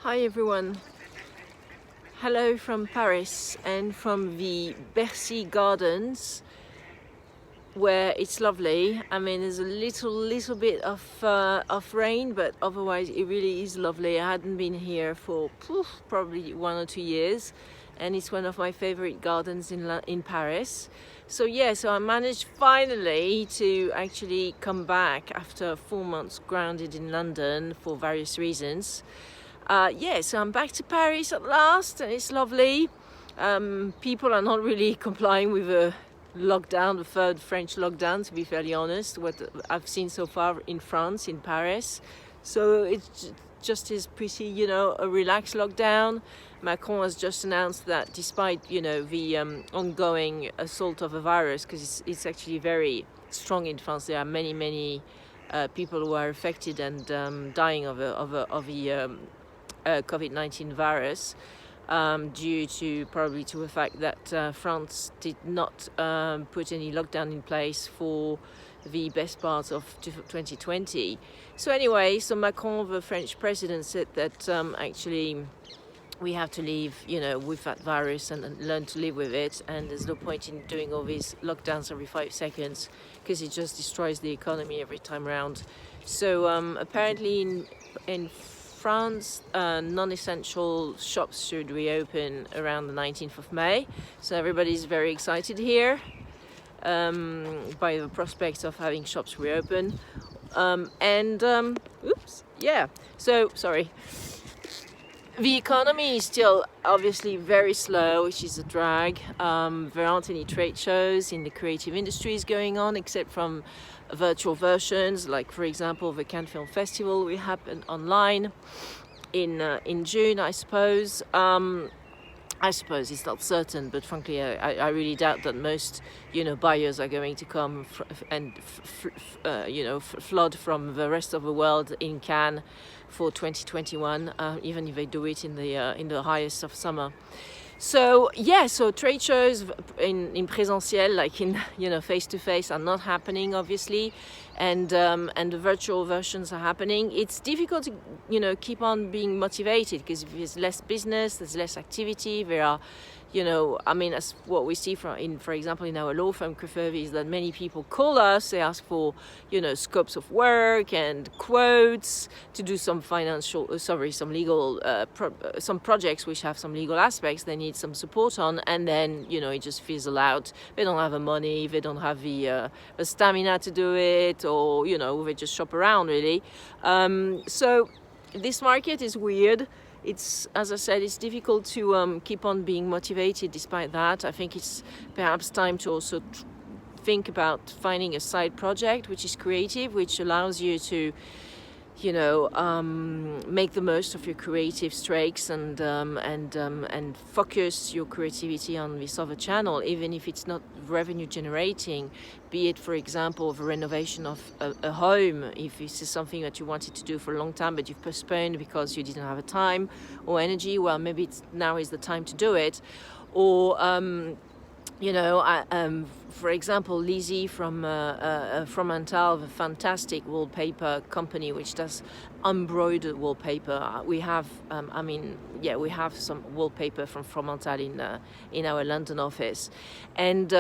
Hi everyone, hello from Paris and from the Bercy Gardens where it's lovely. I mean, there's a little bit of rain, but otherwise it really is lovely. I hadn't been here for probably 1 or 2 years, and it's one of my favorite gardens in Paris. So yeah, so I managed finally to actually come back after 4 months grounded in London for various reasons. So I'm back to Paris at last, and it's lovely. People are not really complying with the lockdown, the third French lockdown, to be fairly honest, what I've seen so far in France, in Paris. So it just is pretty, a relaxed lockdown. Macron has just announced that despite, the ongoing assault of a virus, because it's actually very strong in France, there are many people who are affected and dying of the COVID-19 virus, due to probably to the fact that France did not put any lockdown in place for the best part of 2020. So anyway, so Macron, the French president, said that actually we have to live, with that virus and learn to live with it. And there's no point in doing all these lockdowns every 5 seconds because it just destroys the economy every time round. So apparently in France, non-essential shops should reopen around the 19th of May. So everybody's very excited here by the prospects of having shops reopen. So sorry. The economy is still obviously very slow, which is a drag. There aren't any trade shows in the creative industries going on, except from virtual versions, like for example the Cannes Film Festival will happen online in June, I suppose. I suppose it's not certain, but frankly, I really doubt that most, buyers are going to come flood from the rest of the world in Cannes for 2021, even if they do it in the highest of summer. So trade shows in présentiel, like in face to face, are not happening, obviously, and the virtual versions are happening. It's difficult to keep on being motivated because there's less business, there's less activity. There are, as what we see for example, in our law firm Crefovi, is that many people call us. They ask for scopes of work and quotes to do some some legal some projects which have some legal aspects they need some support on, and then it just fizzles out. They don't have the money, they don't have the stamina to do it, or they just shop around really. So this market is weird. It's, as I said, it's difficult to keep on being motivated despite that. I think it's perhaps time to also think about finding a side project which is creative, which allows you to make the most of your creative strengths and focus your creativity on this other channel, even if it's not revenue generating. Be it, for example, the renovation of a home, if this is something that you wanted to do for a long time but you've postponed because you didn't have the time or energy. Well, maybe now is the time to do it. Or for example, Lizzie from Fromental, the fantastic wallpaper company which does embroidered wallpaper. We have, we have some wallpaper from Fromental in our London office, and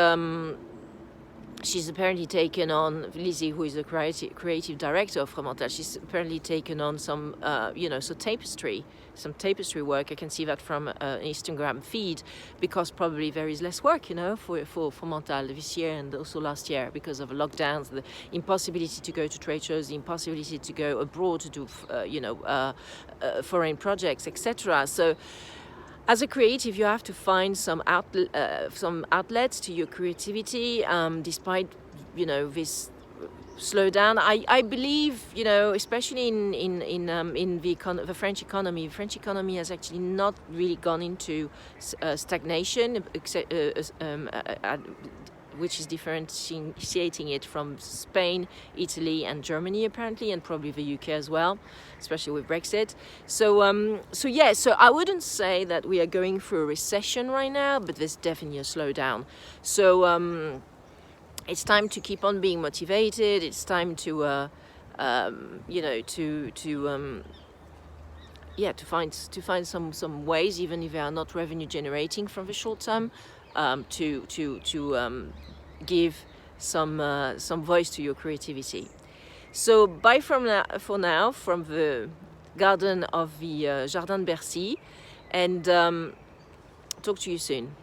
she's apparently taken on, Lizzie, who is the creative director of Fromental, she's apparently taken on some, some tapestry work. I can see that from an Instagram feed, because probably there is less work, for Fromental this year and also last year because of lockdowns, the impossibility to go to trade shows, the impossibility to go abroad to do, foreign projects, etc. So, as a creative, you have to find some outlets to your creativity, despite this slowdown. I believe, especially in the French economy. The French economy has actually not really gone into stagnation, except, which is differentiating it from Spain, Italy, and Germany apparently, and probably the UK as well, especially with Brexit. So I wouldn't say that we are going through a recession right now, but there's definitely a slowdown. So it's time to keep on being motivated. It's time to yeah, to find some ways, even if they are not revenue generating from the short term, to give some voice to your creativity. So bye for now from the garden of the Jardin de Bercy, and talk to you soon.